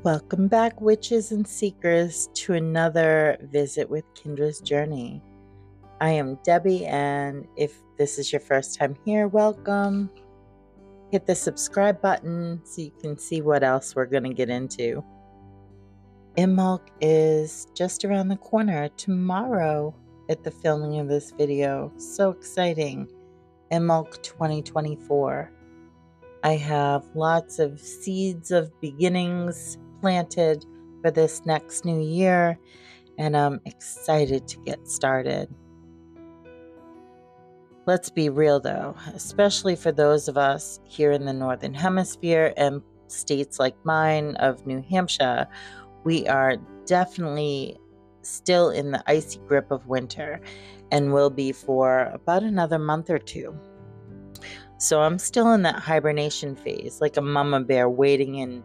Welcome back, witches and seekers, to another visit with Kendra's Journey. I am Debbie, and if this is your first time here, welcome. Hit the subscribe button so you can see what else we're going to get into. Imbolc is just around the corner tomorrow at the filming of this video. So exciting. Imbolc 2024. I have lots of seeds of beginnings planted for this next new year, and I'm excited to get started. Let's be real though, especially for those of us here in the Northern Hemisphere and states like mine of New Hampshire, we are definitely still in the icy grip of winter and will be for about another month or two. So I'm still in that hibernation phase, like a mama bear waiting in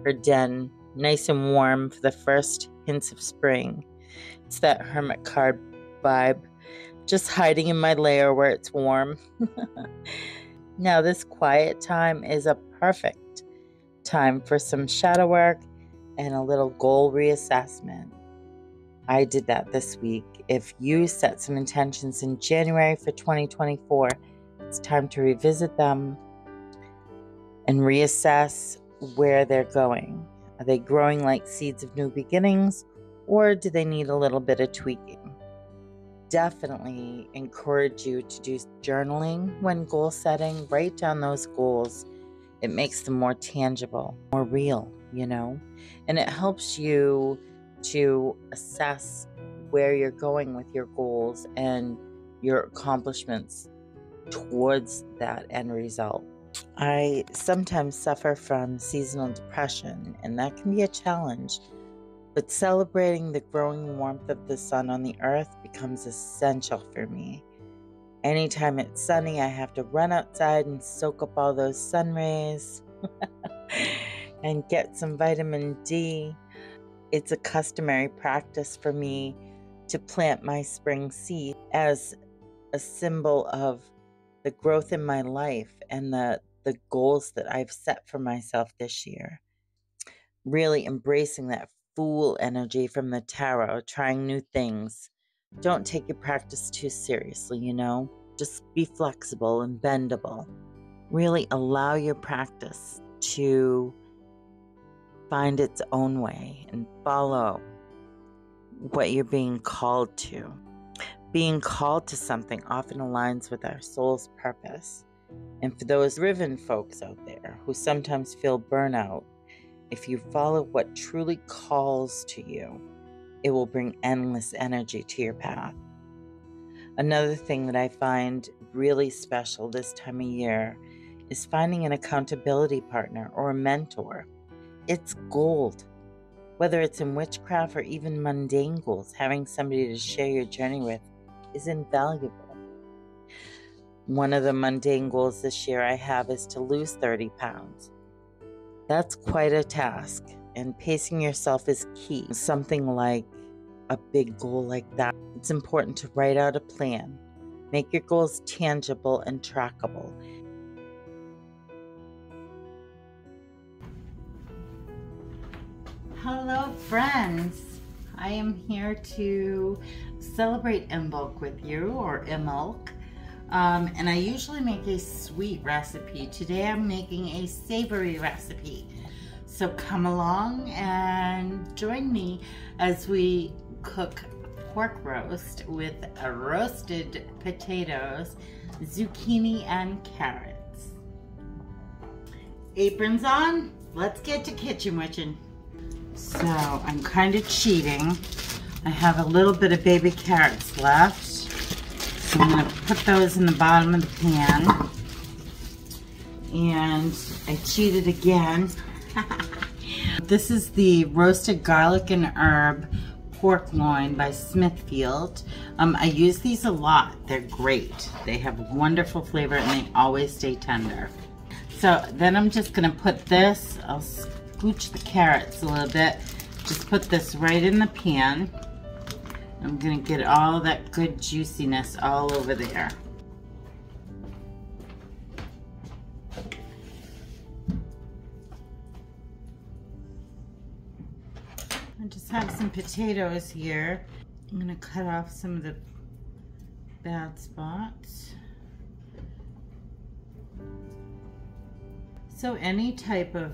her den, nice and warm for the first hints of spring. It's that hermit card vibe, just hiding in my lair where it's warm. Now this quiet time is a perfect time for some shadow work and a little goal reassessment. I did that this week. If you set some intentions in January for 2024, it's time to revisit them and reassess where they're going. Are they growing like seeds of new beginnings, or do they need a little bit of tweaking? Definitely encourage you to do journaling when goal setting. Write down those goals. It makes them more tangible, more real, and it helps you to assess where you're going with your goals and your accomplishments towards that end result. I sometimes suffer from seasonal depression, and that can be a challenge, but celebrating the growing warmth of the sun on the earth becomes essential for me. Anytime it's sunny, I have to run outside and soak up all those sun rays and get some vitamin D. It's a customary practice for me to plant my spring seed as a symbol of the growth in my life and the goals that I've set for myself this year. Really embracing that fool energy from the tarot, trying new things. Don't take your practice too seriously, Just be flexible and bendable. Really allow your practice to find its own way and follow what you're being called to. Being called to something often aligns with our soul's purpose. And for those driven folks out there who sometimes feel burnout, if you follow what truly calls to you, it will bring endless energy to your path. Another thing that I find really special this time of year is finding an accountability partner or a mentor. It's gold. Whether it's in witchcraft or even mundane goals, having somebody to share your journey with is invaluable. One of the mundane goals this year I have is to lose 30 pounds. That's quite a task, and pacing yourself is key. Something like a big goal like that, it's important to write out a plan. Make your goals tangible and trackable. Hello, friends. I am here to celebrate Imbolc with you, or Imbolc. And I usually make a sweet recipe. Today I'm making a savory recipe. So come along and join me as we cook pork roast with roasted potatoes, zucchini, and carrots. Aprons on, let's get to kitchen witching. So I'm kind of cheating. I have a little bit of baby carrots left. So I'm going to put those in the bottom of the pan. And I cheated again. This is the roasted garlic and herb pork loin by Smithfield. I use these a lot. They're great. They have wonderful flavor and they always stay tender. So then I'm just going to put this, I'll scooch the carrots a little bit, just put this right in the pan. I'm going to get all that good juiciness all over there. I just have some potatoes here. I'm gonna cut off some of the bad spots. So any type of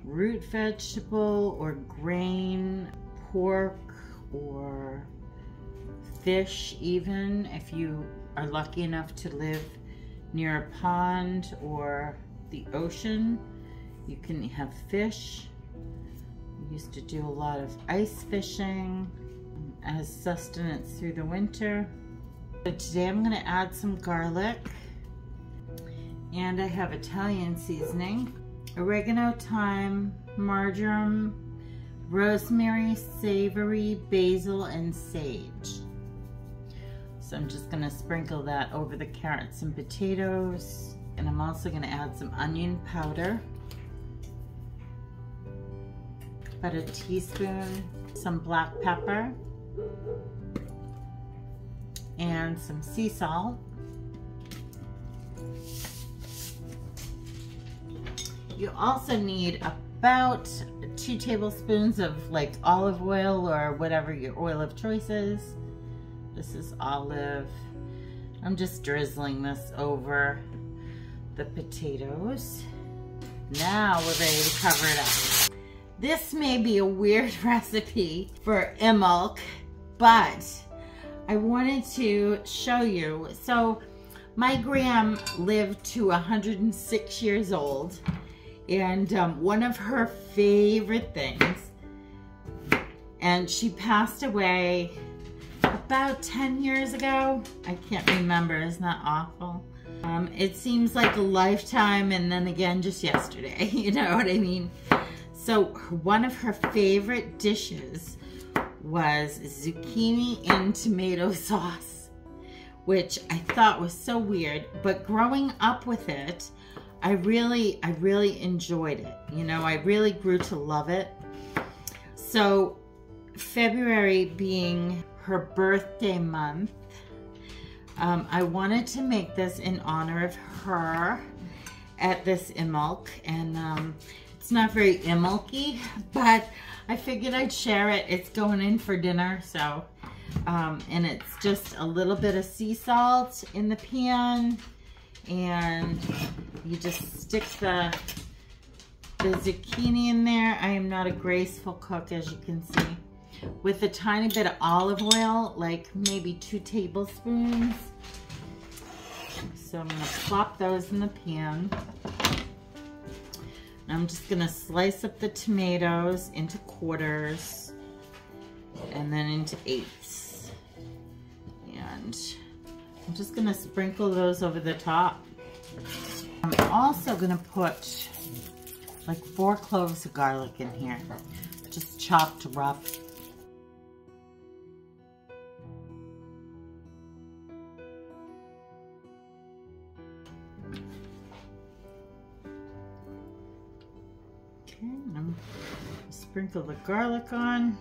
root vegetable or grain, pork or fish even, if you are lucky enough to live near a pond or the ocean, you can have fish. We used to do a lot of ice fishing as sustenance through the winter. So today I'm going to add some garlic, and I have Italian seasoning, oregano, thyme, marjoram, rosemary, savory, basil, and sage. So I'm just going to sprinkle that over the carrots and potatoes, and I'm also going to add some onion powder, about a teaspoon, some black pepper, and some sea salt. You also need about 2 tablespoons of like olive oil or whatever your oil of choice is. This is olive. I'm just drizzling this over the potatoes. Now we're ready to cover it up. This may be a weird recipe for Imbolc, but I wanted to show you. So my gram lived to 106 years old, and one of her favorite things, and she passed away about 10 years ago. I can't remember, isn't that awful? It seems like a lifetime, and then again just yesterday, you know what I mean? So one of her favorite dishes was zucchini in tomato sauce, which I thought was so weird, but growing up with it, I really enjoyed it. You know, I really grew to love it. So February being her birthday month, I wanted to make this in honor of her at this Imbolc, and it's not very Imbolc-y, but I figured I'd share it. It's going in for dinner, so, and it's just a little bit of sea salt in the pan, and you just stick the zucchini in there. I am not a graceful cook, as you can see. With a tiny bit of olive oil, like maybe 2 tablespoons. So I'm gonna plop those in the pan. I'm just gonna slice up the tomatoes into quarters and then into 8ths. And I'm just gonna sprinkle those over the top. I'm also gonna put like 4 cloves of garlic in here, just chopped rough. Sprinkle the garlic on,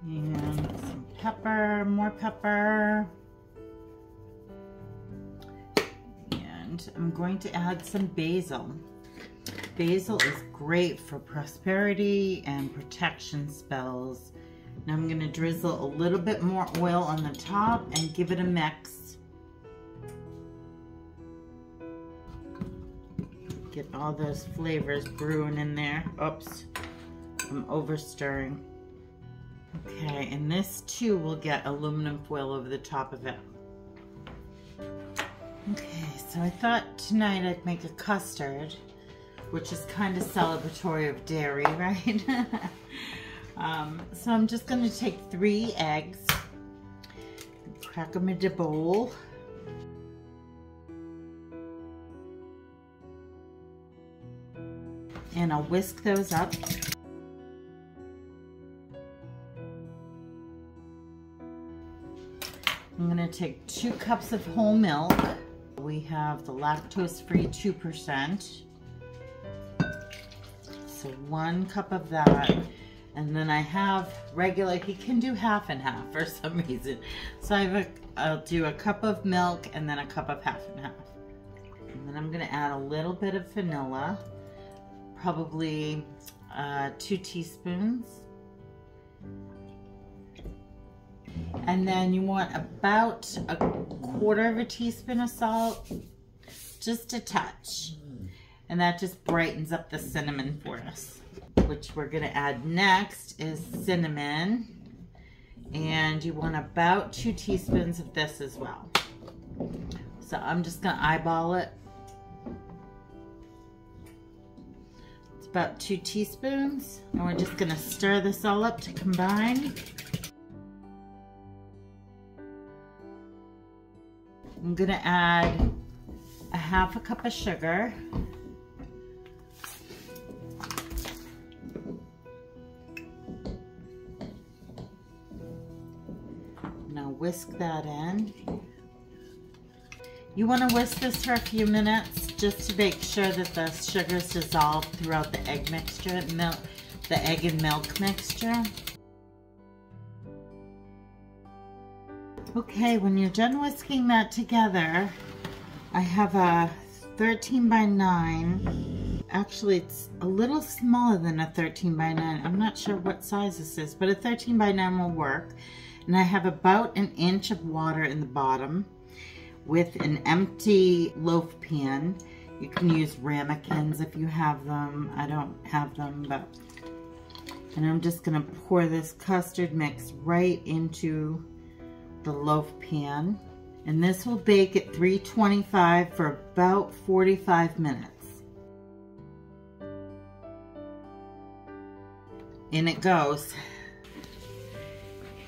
and some pepper, more pepper, and I'm going to add some basil. Basil is great for prosperity and protection spells. Now I'm going to drizzle a little bit more oil on the top and give it a mix. Get all those flavors brewing in there. Oops, I'm over stirring. Okay, and this too will get aluminum foil over the top of it. Okay, so I thought tonight I'd make a custard, which is kind of celebratory of dairy, right? So I'm just going to take 3 eggs, crack them into a bowl. And I'll whisk those up. I'm gonna take 2 cups of whole milk. We have the lactose-free 2%. So 1 cup of that. And then I have regular, you can do half and half for some reason. So I'll do a cup of milk and then a cup of half and half. And then I'm gonna add a little bit of vanilla. probably 2 teaspoons. And then you want about 1/4 teaspoon of salt, just a touch. And that just brightens up the cinnamon for us. Which we're gonna add next is cinnamon. And you want about 2 teaspoons of this as well. So I'm just gonna eyeball it. It's about 2 teaspoons. And we're just gonna stir this all up to combine. I'm gonna add a 1/2 cup of sugar. Now whisk that in. You want to whisk this for a few minutes just to make sure that the sugar is dissolved throughout the egg mixture, the egg and milk mixture. Okay, when you're done whisking that together, I have a 13 by 9. Actually, it's a little smaller than a 13 by 9. I'm not sure what size this is, but a 13 by 9 will work. And I have about 1 inch of water in the bottom with an empty loaf pan. You can use ramekins if you have them. I don't have them, but... And I'm just gonna pour this custard mix right into the loaf pan. And this will bake at 325 for about 45 minutes. In it goes.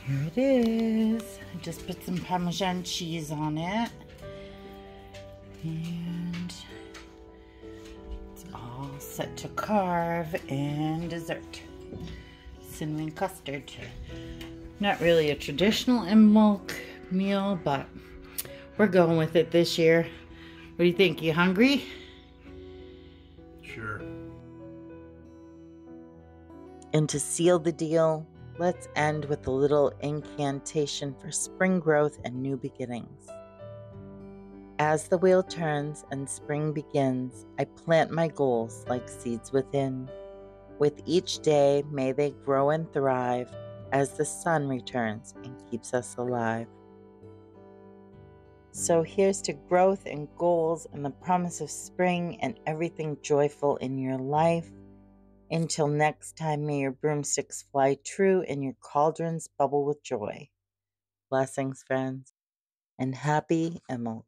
Here it is. I just put some Parmesan cheese on it. And it's all set to carve and dessert. Cinnamon custard. Not really a traditional Imbolc meal, but we're going with it this year. What do you think? You hungry? Sure. And to seal the deal, let's end with a little incantation for spring growth and new beginnings. As the wheel turns and spring begins, I plant my goals like seeds within. With each day, may they grow and thrive as the sun returns and keeps us alive. So here's to growth and goals and the promise of spring and everything joyful in your life. Until next time, may your broomsticks fly true and your cauldrons bubble with joy. Blessings, friends, and happy Imbolc.